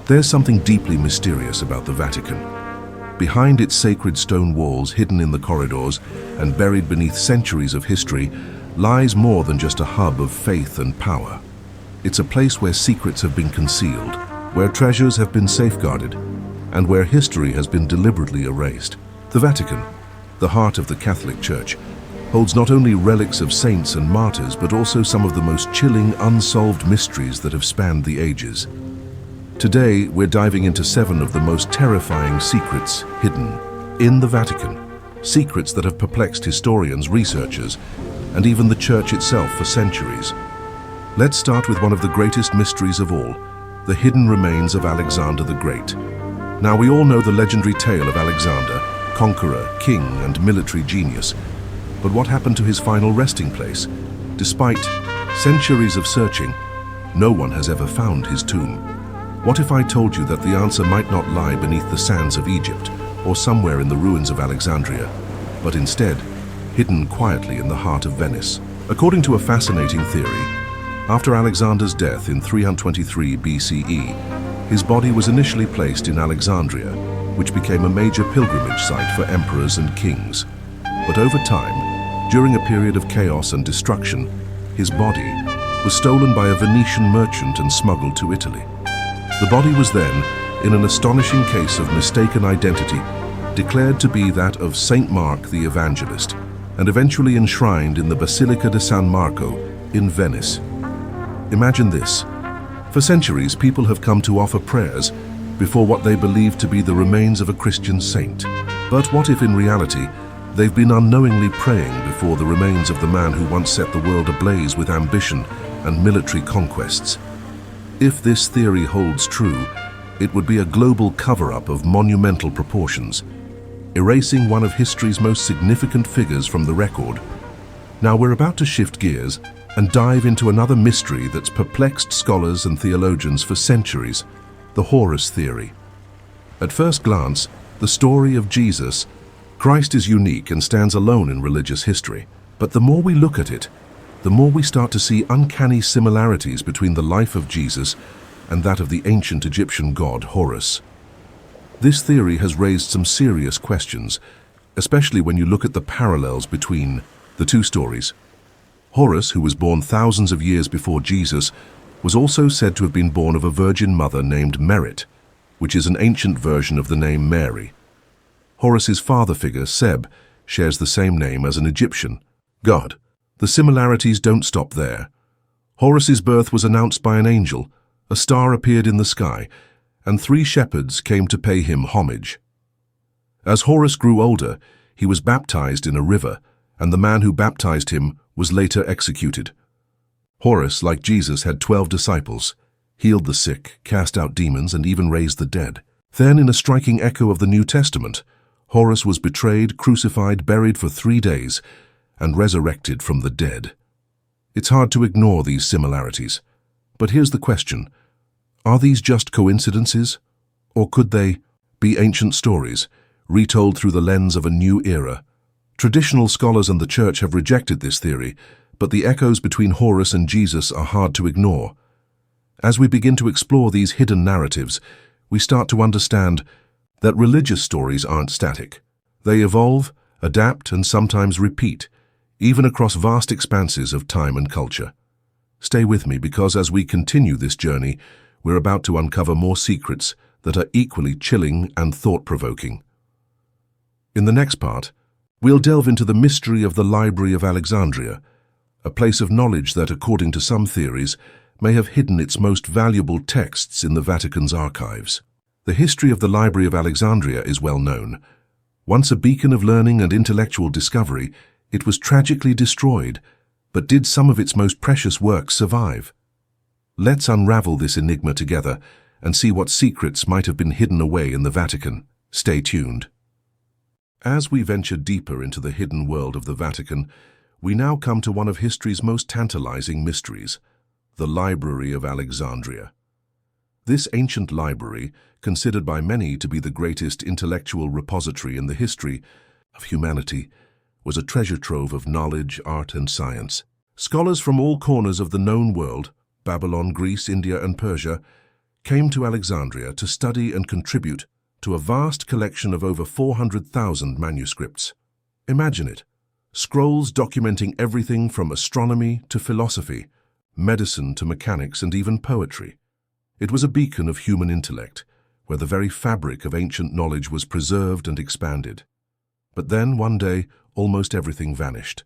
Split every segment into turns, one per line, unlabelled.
There's something deeply mysterious about the Vatican. Behind its sacred stone walls, hidden in the corridors and buried beneath centuries of history, lies more than just a hub of faith and power. It's a place where secrets have been concealed, where treasures have been safeguarded, and where history has been deliberately erased. The Vatican, the heart of the Catholic Church, holds not only relics of saints and martyrs, but also some of the most chilling, unsolved mysteries that have spanned the ages. Today, we're diving into 7 of the most terrifying secrets hidden in the Vatican. Secrets that have perplexed historians, researchers, and even the Church itself for centuries. Let's start with one of the greatest mysteries of all, the hidden remains of Alexander the Great. Now, we all know the legendary tale of Alexander, conqueror, king, and military genius. But what happened to his final resting place? Despite centuries of searching, no one has ever found his tomb. What if I told you that the answer might not lie beneath the sands of Egypt or somewhere in the ruins of Alexandria, but instead hidden quietly in the heart of Venice? According to a fascinating theory, after Alexander's death in 323 BCE, his body was initially placed in Alexandria, which became a major pilgrimage site for emperors and kings. But over time, during a period of chaos and destruction, his body was stolen by a Venetian merchant and smuggled to Italy. The body was then, in an astonishing case of mistaken identity, declared to be that of Saint Mark the Evangelist, and eventually enshrined in the Basilica di San Marco in Venice. Imagine this. For centuries, people have come to offer prayers before what they believe to be the remains of a Christian saint. But what if in reality, they've been unknowingly praying before the remains of the man who once set the world ablaze with ambition and military conquests? If this theory holds true, it would be a global cover-up of monumental proportions, erasing one of history's most significant figures from the record. Now we're about to shift gears and dive into another mystery that's perplexed scholars and theologians for centuries, the Horus theory. At first glance, the story of Jesus, Christ, is unique and stands alone in religious history. But the more we look at it, the more we start to see uncanny similarities between the life of Jesus and that of the ancient Egyptian god Horus. This theory has raised some serious questions, especially when you look at the parallels between the two stories. Horus, who was born thousands of years before Jesus, was also said to have been born of a virgin mother named Merit, which is an ancient version of the name Mary. Horus's father figure, Seb, shares the same name as an Egyptian god. The similarities don't stop there. Horus's birth was announced by an angel, a star appeared in the sky, and 3 shepherds came to pay him homage. As Horus grew older, he was baptized in a river, and the man who baptized him was later executed. Horus, like Jesus, had 12 disciples, healed the sick, cast out demons, and even raised the dead. Then, in a striking echo of the New Testament, Horus was betrayed, crucified, buried for 3 days, and resurrected from the dead. It's hard to ignore these similarities. But here's the question. Are these just coincidences? Or could they be ancient stories, retold through the lens of a new era? Traditional scholars and the Church have rejected this theory, but the echoes between Horus and Jesus are hard to ignore. As we begin to explore these hidden narratives, we start to understand that religious stories aren't static. They evolve, adapt, and sometimes repeat, even across vast expanses of time and culture. Stay with me, because as we continue this journey, we're about to uncover more secrets that are equally chilling and thought-provoking. In the next part, we'll delve into the mystery of the Library of Alexandria, a place of knowledge that, according to some theories, may have hidden its most valuable texts in the Vatican's archives. The history of the Library of Alexandria is well known. Once a beacon of learning and intellectual discovery, it was tragically destroyed, but did some of its most precious works survive? Let's unravel this enigma together and see what secrets might have been hidden away in the Vatican. Stay tuned. As we venture deeper into the hidden world of the Vatican, we now come to one of history's most tantalizing mysteries, the Library of Alexandria. This ancient library, considered by many to be the greatest intellectual repository in the history of humanity, was a treasure trove of knowledge, art, and science. Scholars from all corners of the known world, Babylon, Greece, India, and Persia, came to Alexandria to study and contribute to a vast collection of over 400,000 manuscripts. Imagine it, scrolls documenting everything from astronomy to philosophy, medicine to mechanics, and even poetry. It was a beacon of human intellect, where the very fabric of ancient knowledge was preserved and expanded. But then, one day, almost everything vanished.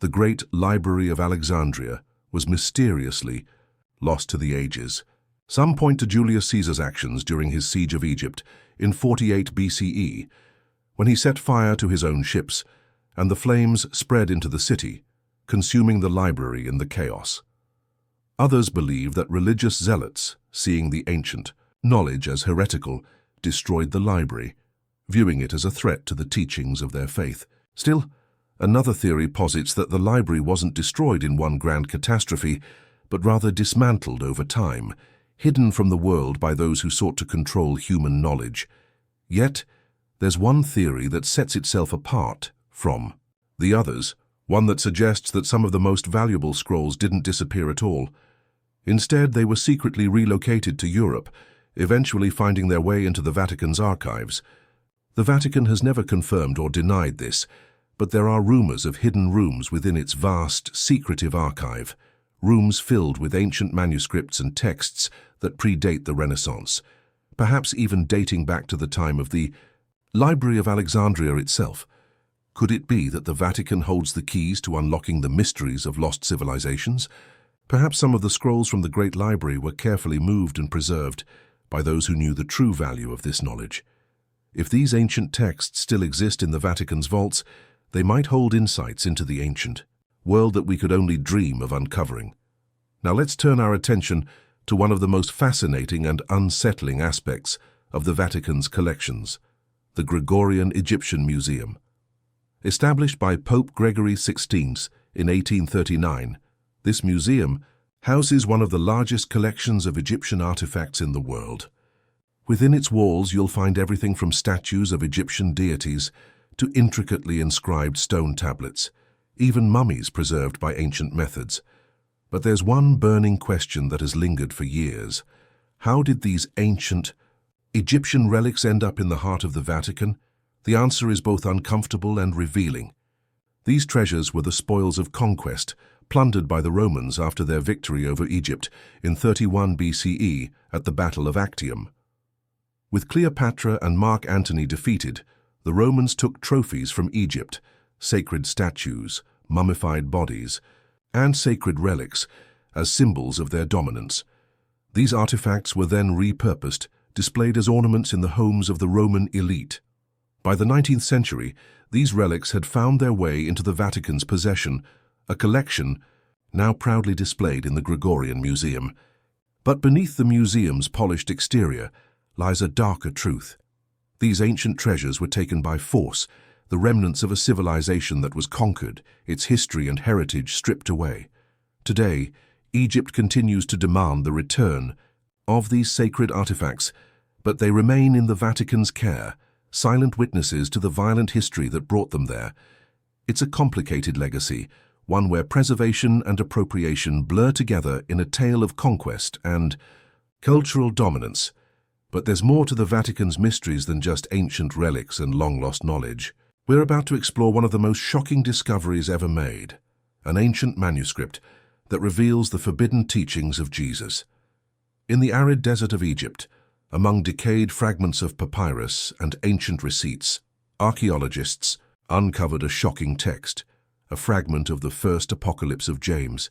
The great Library of Alexandria was mysteriously lost to the ages. Some point to Julius Caesar's actions during his siege of Egypt in 48 BCE, when he set fire to his own ships, and the flames spread into the city, consuming the library in the chaos. Others believe that religious zealots, seeing the ancient knowledge as heretical, destroyed the library, viewing it as a threat to the teachings of their faith. Still, another theory posits that the library wasn't destroyed in one grand catastrophe, but rather dismantled over time, hidden from the world by those who sought to control human knowledge. Yet, there's one theory that sets itself apart from the others, one that suggests that some of the most valuable scrolls didn't disappear at all. Instead, they were secretly relocated to Europe, eventually finding their way into the Vatican's archives. The Vatican has never confirmed or denied this, but there are rumors of hidden rooms within its vast, secretive archive, rooms filled with ancient manuscripts and texts that predate the Renaissance, perhaps even dating back to the time of the Library of Alexandria itself. Could it be that the Vatican holds the keys to unlocking the mysteries of lost civilizations? Perhaps some of the scrolls from the Great Library were carefully moved and preserved by those who knew the true value of this knowledge. If these ancient texts still exist in the Vatican's vaults, they might hold insights into the ancient world that we could only dream of uncovering. Now let's turn our attention to one of the most fascinating and unsettling aspects of the Vatican's collections, the Gregorian Egyptian Museum. Established by Pope Gregory XVI in 1839, this museum houses one of the largest collections of Egyptian artifacts in the world. Within its walls, you'll find everything from statues of Egyptian deities to intricately inscribed stone tablets, even mummies preserved by ancient methods. But there's one burning question that has lingered for years. How did these ancient Egyptian relics end up in the heart of the Vatican? The answer is both uncomfortable and revealing. These treasures were the spoils of conquest, plundered by the Romans after their victory over Egypt in 31 BCE at the Battle of Actium. With Cleopatra and Mark Antony defeated, the Romans took trophies from Egypt, sacred statues, mummified bodies, and sacred relics as symbols of their dominance. These artifacts were then repurposed, displayed as ornaments in the homes of the Roman elite. By the 19th century, these relics had found their way into the Vatican's possession, a collection now proudly displayed in the Gregorian Museum. But beneath the museum's polished exterior lies a darker truth. These ancient treasures were taken by force, the remnants of a civilization that was conquered, its history and heritage stripped away. Today, Egypt continues to demand the return of these sacred artifacts, but they remain in the Vatican's care, silent witnesses to the violent history that brought them there. It's a complicated legacy, one where preservation and appropriation blur together in a tale of conquest and cultural dominance. But there's more to the Vatican's mysteries than just ancient relics and long-lost knowledge. We're about to explore one of the most shocking discoveries ever made, an ancient manuscript that reveals the forbidden teachings of Jesus. In the arid desert of Egypt, among decayed fragments of papyrus and ancient receipts, archaeologists uncovered a shocking text, a fragment of the first Apocalypse of James,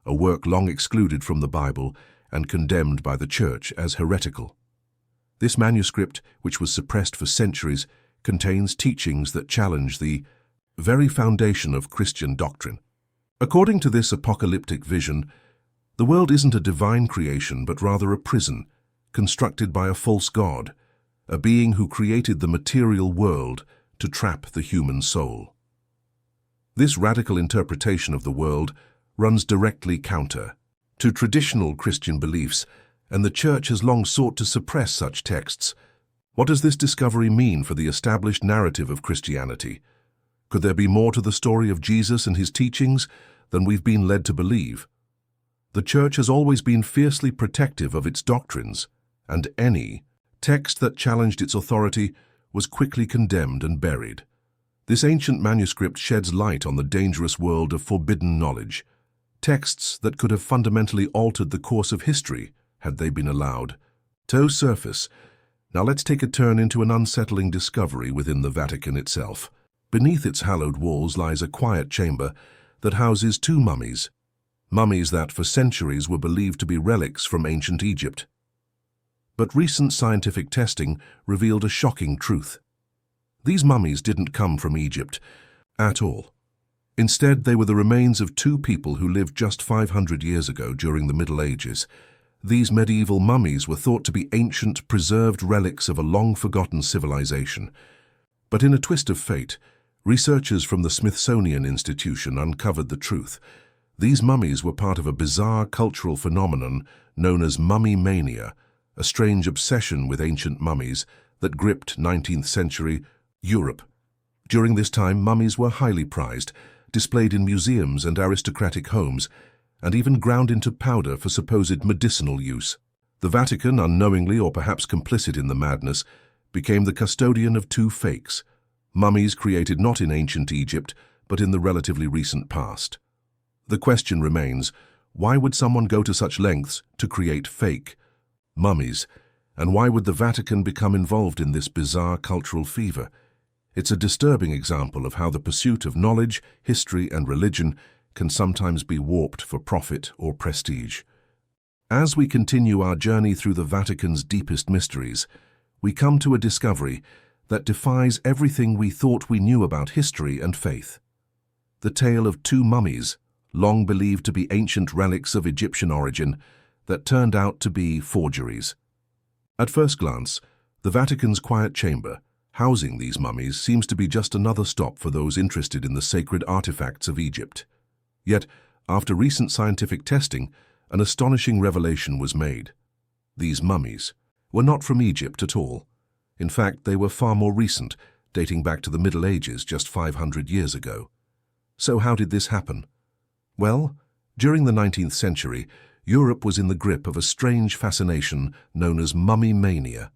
a work long excluded from the Bible and condemned by the Church as heretical. This manuscript, which was suppressed for centuries, contains teachings that challenge the very foundation of Christian doctrine. According to this apocalyptic vision, the world isn't a divine creation but rather a prison, constructed by a false god, a being who created the material world to trap the human soul. This radical interpretation of the world runs directly counter to traditional Christian beliefs, and the Church has long sought to suppress such texts. What does this discovery mean for the established narrative of Christianity? Could there be more to the story of Jesus and his teachings than we've been led to believe? The Church has always been fiercely protective of its doctrines, and any text that challenged its authority was quickly condemned and buried. This ancient manuscript sheds light on the dangerous world of forbidden knowledge, texts that could have fundamentally altered the course of history had they been allowed to surface. Now let's take a turn into an unsettling discovery within the Vatican itself. Beneath its hallowed walls lies a quiet chamber that houses two mummies that for centuries were believed to be relics from ancient Egypt. But recent scientific testing revealed a shocking truth. These mummies didn't come from Egypt at all. Instead, they were the remains of two people who lived just 500 years ago during the Middle Ages. These medieval mummies were thought to be ancient, preserved relics of a long-forgotten civilization. But in a twist of fate, researchers from the Smithsonian Institution uncovered the truth. These mummies were part of a bizarre cultural phenomenon known as mummy mania, a strange obsession with ancient mummies that gripped 19th century Europe. During this time, mummies were highly prized, displayed in museums and aristocratic homes, and even ground into powder for supposed medicinal use. The Vatican, unknowingly or perhaps complicit in the madness, became the custodian of two fakes, mummies created not in ancient Egypt, but in the relatively recent past. The question remains, why would someone go to such lengths to create fake mummies? And why would the Vatican become involved in this bizarre cultural fever? It's a disturbing example of how the pursuit of knowledge, history, and religion can sometimes be warped for profit or prestige. As we continue our journey through the Vatican's deepest mysteries, we come to a discovery that defies everything we thought we knew about history and faith. The tale of two mummies, long believed to be ancient relics of Egyptian origin, that turned out to be forgeries. At first glance, the Vatican's quiet chamber, housing these mummies, seems to be just another stop for those interested in the sacred artifacts of Egypt. Yet, after recent scientific testing, an astonishing revelation was made. These mummies were not from Egypt at all. In fact, they were far more recent, dating back to the Middle Ages just 500 years ago. So how did this happen? Well, during the 19th century, Europe was in the grip of a strange fascination known as mummy mania.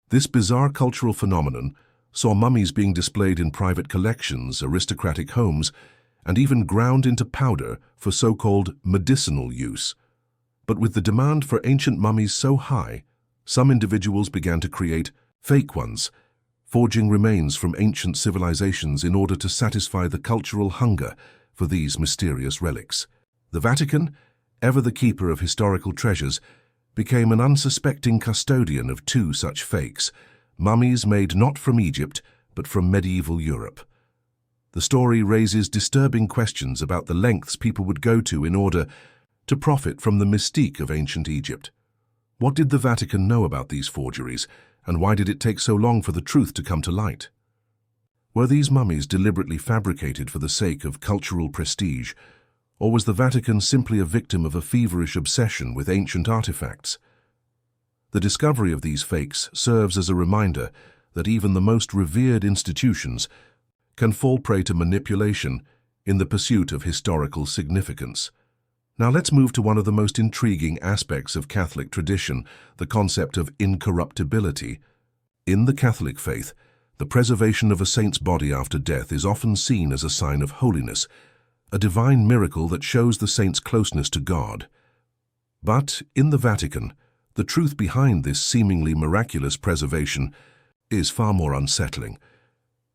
This bizarre cultural phenomenon saw mummies being displayed in private collections, aristocratic homes, and even ground into powder for so-called medicinal use. But with the demand for ancient mummies so high, some individuals began to create fake ones, forging remains from ancient civilizations in order to satisfy the cultural hunger for these mysterious relics. The Vatican, ever the keeper of historical treasures, became an unsuspecting custodian of two such fakes, mummies made not from Egypt, but from medieval Europe. The story raises disturbing questions about the lengths people would go to in order to profit from the mystique of ancient Egypt. What did the Vatican know about these forgeries, and why did it take so long for the truth to come to light? Were these mummies deliberately fabricated for the sake of cultural prestige, or was the Vatican simply a victim of a feverish obsession with ancient artifacts? The discovery of these fakes serves as a reminder that even the most revered institutions can fall prey to manipulation in the pursuit of historical significance. Now let's move to one of the most intriguing aspects of Catholic tradition, the concept of incorruptibility. In the Catholic faith, the preservation of a saint's body after death is often seen as a sign of holiness, a divine miracle that shows the saint's closeness to God. But in the Vatican, the truth behind this seemingly miraculous preservation is far more unsettling.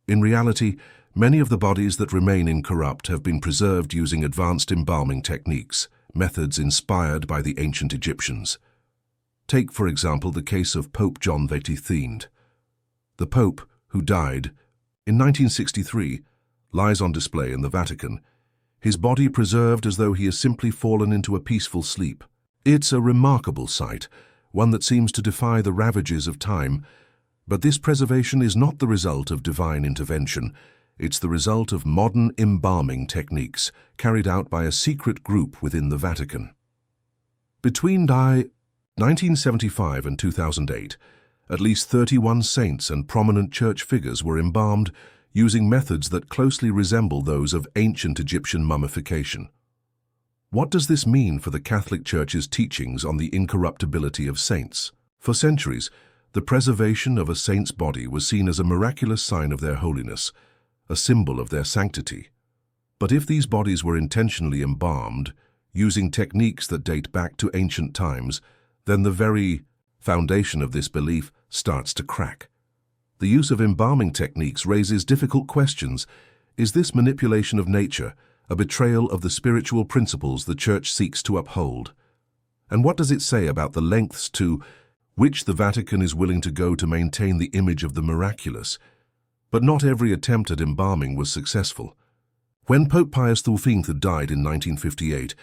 In reality, many of the bodies that remain incorrupt have been preserved using advanced embalming techniques, methods inspired by the ancient Egyptians. Take, for example, the case of Pope John XXIII. The Pope, who died in 1963, lies on display in the Vatican, his body preserved as though he has simply fallen into a peaceful sleep. It's a remarkable sight, one that seems to defy the ravages of time, but this preservation is not the result of divine intervention. It's the result of modern embalming techniques carried out by a secret group within the Vatican. Between 1975 and 2008, at least 31 saints and prominent church figures were embalmed using methods that closely resemble those of ancient Egyptian mummification. What does this mean for the Catholic Church's teachings on the incorruptibility of saints? For centuries, the preservation of a saint's body was seen as a miraculous sign of their holiness, a symbol of their sanctity. But if these bodies were intentionally embalmed, using techniques that date back to ancient times, then the very foundation of this belief starts to crack. The use of embalming techniques raises difficult questions. Is this manipulation of nature a betrayal of the spiritual principles the Church seeks to uphold? And what does it say about the lengths to which the Vatican is willing to go to maintain the image of the miraculous? But not every attempt at embalming was successful. When Pope Pius XIV died in 1958,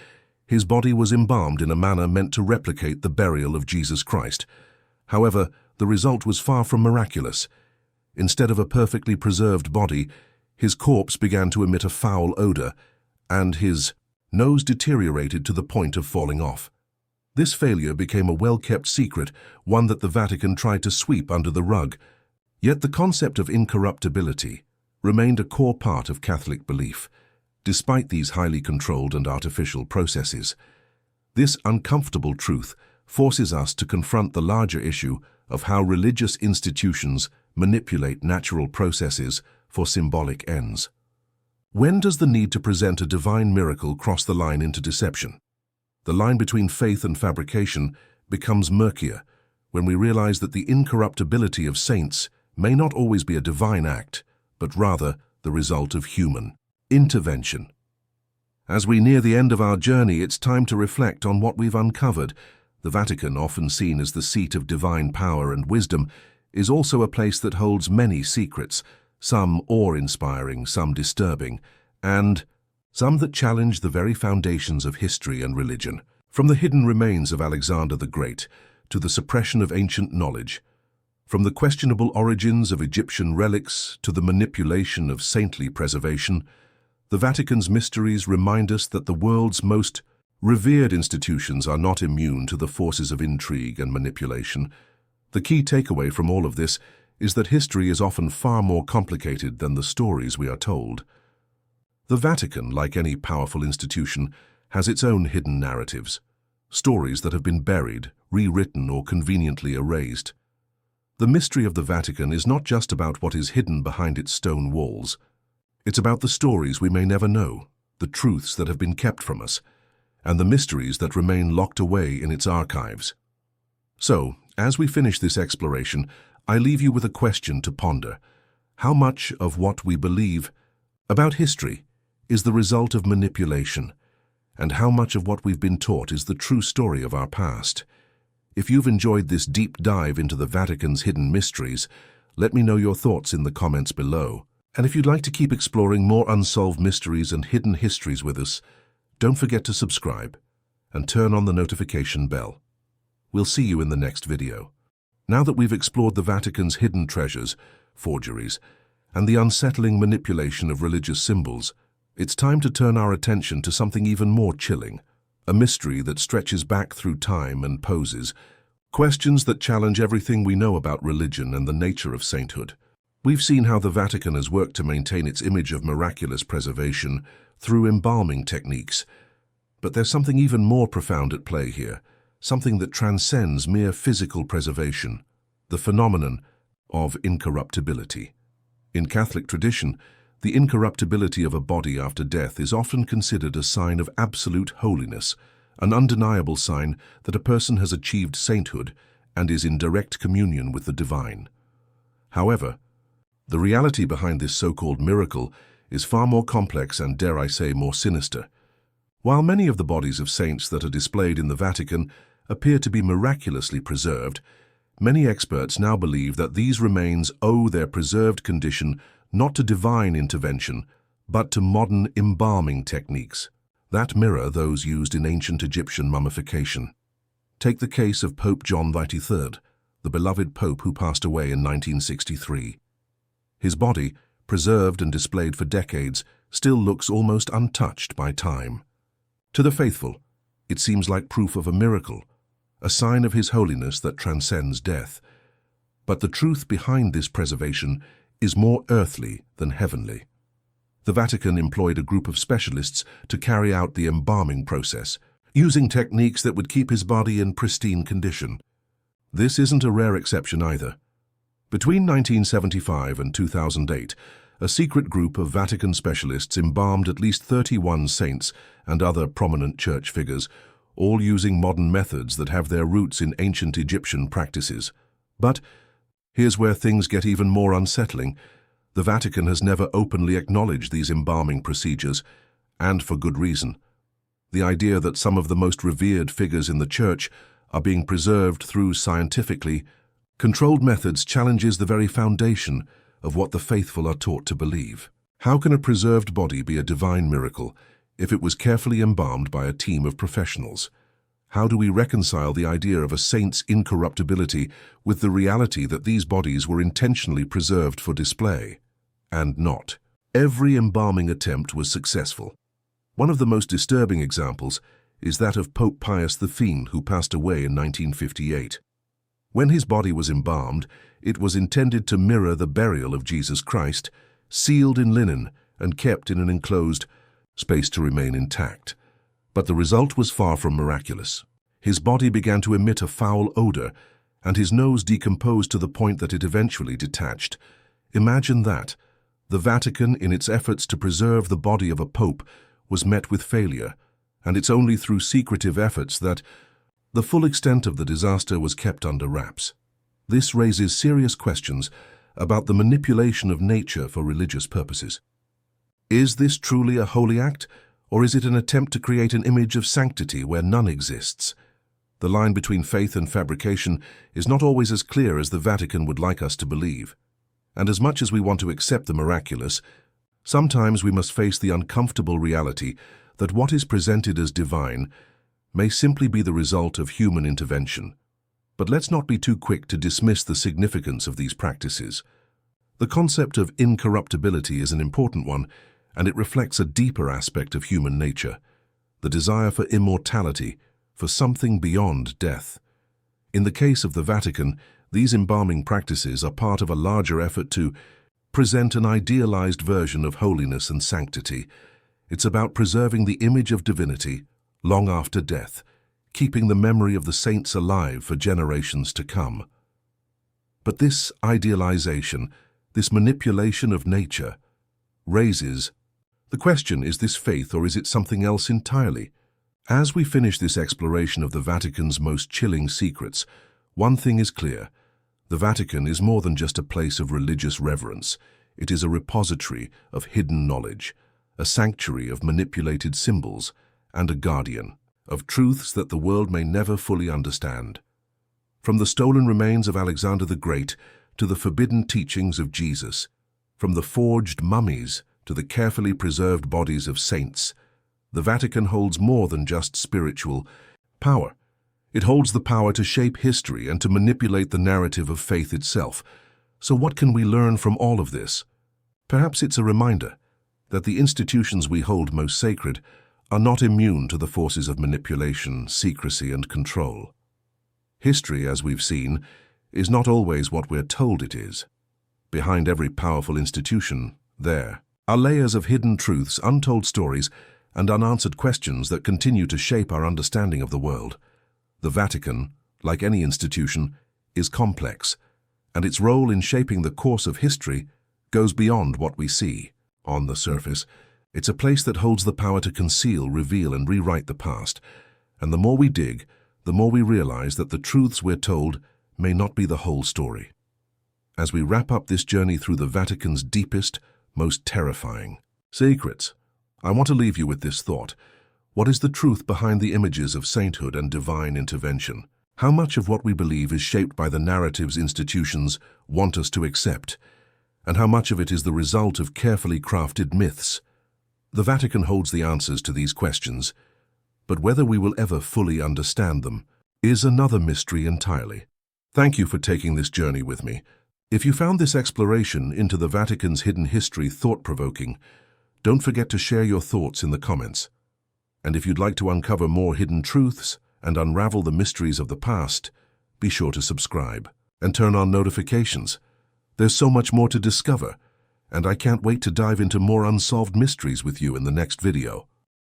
his body was embalmed in a manner meant to replicate the burial of Jesus Christ. However, the result was far from miraculous. Instead of a perfectly preserved body, his corpse began to emit a foul odor, and his nose deteriorated to the point of falling off. This failure became a well-kept secret, one that the Vatican tried to sweep under the rug. Yet the concept of incorruptibility remained a core part of Catholic belief, despite these highly controlled and artificial processes. This uncomfortable truth forces us to confront the larger issue of how religious institutions manipulate natural processes for symbolic ends. When does the need to present a divine miracle cross the line into deception? The line between faith and fabrication becomes murkier when we realize that the incorruptibility of saints may not always be a divine act, but rather the result of human intervention. As we near the end of our journey, it's time to reflect on what we've uncovered. The Vatican, often seen as the seat of divine power and wisdom, is also a place that holds many secrets, some awe-inspiring, some disturbing, and some that challenge the very foundations of history and religion. From the hidden remains of Alexander the Great to the suppression of ancient knowledge, from the questionable origins of Egyptian relics to the manipulation of saintly preservation, the Vatican's mysteries remind us that the world's most revered institutions are not immune to the forces of intrigue and manipulation. The key takeaway from all of this is that history is often far more complicated than the stories we are told. The Vatican, like any powerful institution, has its own hidden narratives, stories that have been buried, rewritten, or conveniently erased. The mystery of the Vatican is not just about what is hidden behind its stone walls. It's about the stories we may never know, the truths that have been kept from us, and the mysteries that remain locked away in its archives. So, as we finish this exploration, I leave you with a question to ponder. How much of what we believe about history is the result of manipulation, and how much of what we've been taught is the true story of our past? If you've enjoyed this deep dive into the Vatican's hidden mysteries, let me know your thoughts in the comments below. And if you'd like to keep exploring more unsolved mysteries and hidden histories with us, don't forget to subscribe and turn on the notification bell. We'll see you in the next video. Now that we've explored the Vatican's hidden treasures, forgeries, and the unsettling manipulation of religious symbols, it's time to turn our attention to something even more chilling, a mystery that stretches back through time and poses questions that challenge everything we know about religion and the nature of sainthood. We've seen how the Vatican has worked to maintain its image of miraculous preservation through embalming techniques. But there's something even more profound at play here, something that transcends mere physical preservation, the phenomenon of incorruptibility. In Catholic tradition, the incorruptibility of a body after death is often considered a sign of absolute holiness, an undeniable sign that a person has achieved sainthood and is in direct communion with the divine. However, the reality behind this so-called miracle is far more complex and, dare I say, more sinister. While many of the bodies of saints that are displayed in the Vatican appear to be miraculously preserved, many experts now believe that these remains owe their preserved condition not to divine intervention, but to modern embalming techniques that mirror those used in ancient Egyptian mummification. Take the case of Pope John XXIII, the beloved pope who passed away in 1963. His body, preserved and displayed for decades, still looks almost untouched by time. To the faithful, it seems like proof of a miracle, a sign of his holiness that transcends death. But the truth behind this preservation is more earthly than heavenly. The Vatican employed a group of specialists to carry out the embalming process, using techniques that would keep his body in pristine condition. This isn't a rare exception either. Between 1975 and 2008, a secret group of Vatican specialists embalmed at least 31 saints and other prominent church figures, all using modern methods that have their roots in ancient Egyptian practices. But here's where things get even more unsettling. The Vatican has never openly acknowledged these embalming procedures, and for good reason. The idea that some of the most revered figures in the Church are being preserved through scientifically controlled methods challenges the very foundation of what the faithful are taught to believe. How can a preserved body be a divine miracle if it was carefully embalmed by a team of professionals? How do we reconcile the idea of a saint's incorruptibility with the reality that these bodies were intentionally preserved for display? And not. Every embalming attempt was successful. One of the most disturbing examples is that of Pope Pius V, who passed away in 1958. When his body was embalmed, it was intended to mirror the burial of Jesus Christ, sealed in linen and kept in an enclosed space to remain intact. But the result was far from miraculous. His body began to emit a foul odor, and his nose decomposed to the point that it eventually detached. Imagine that. The Vatican, in its efforts to preserve the body of a pope, was met with failure, and it's only through secretive efforts that the full extent of the disaster was kept under wraps. This raises serious questions about the manipulation of nature for religious purposes. Is this truly a holy act, or is it an attempt to create an image of sanctity where none exists? The line between faith and fabrication is not always as clear as the Vatican would like us to believe. And as much as we want to accept the miraculous, sometimes we must face the uncomfortable reality that what is presented as divine may simply be the result of human intervention. But let's not be too quick to dismiss the significance of these practices. The concept of incorruptibility is an important one, and it reflects a deeper aspect of human nature, the desire for immortality, for something beyond death. In the case of the Vatican, these embalming practices are part of a larger effort to present an idealized version of holiness and sanctity. It's about preserving the image of divinity long after death, keeping the memory of the saints alive for generations to come. But this idealization, this manipulation of nature, raises the question, is this faith or is it something else entirely? As we finish this exploration of the Vatican's most chilling secrets, one thing is clear. The Vatican is more than just a place of religious reverence. It is a repository of hidden knowledge, a sanctuary of manipulated symbols, and a guardian of truths that the world may never fully understand. From the stolen remains of Alexander the Great to the forbidden teachings of Jesus, from the forged mummies to the carefully preserved bodies of saints, the Vatican holds more than just spiritual power. It holds the power to shape history and to manipulate the narrative of faith itself. So what can we learn from all of this? Perhaps it's a reminder that the institutions we hold most sacred are not immune to the forces of manipulation, secrecy, and control. History, as we've seen, is not always what we're told it is. Behind every powerful institution, there are layers of hidden truths, untold stories, and unanswered questions that continue to shape our understanding of the world. The Vatican, like any institution, is complex, and its role in shaping the course of history goes beyond what we see. On the surface, it's a place that holds the power to conceal, reveal, and rewrite the past. And the more we dig, the more we realize that the truths we're told may not be the whole story. As we wrap up this journey through the Vatican's deepest, most terrifying secrets, I want to leave you with this thought. What is the truth behind the images of sainthood and divine intervention? How much of what we believe is shaped by the narratives institutions want us to accept? And how much of it is the result of carefully crafted myths? The Vatican holds the answers to these questions, but whether we will ever fully understand them is another mystery entirely. Thank you for taking this journey with me. If you found this exploration into the Vatican's hidden history thought-provoking, don't forget to share your thoughts in the comments. And if you'd like to uncover more hidden truths and unravel the mysteries of the past, be sure to subscribe and turn on notifications. There's so much more to discover, and I can't wait to dive into more unsolved mysteries with you in the next video.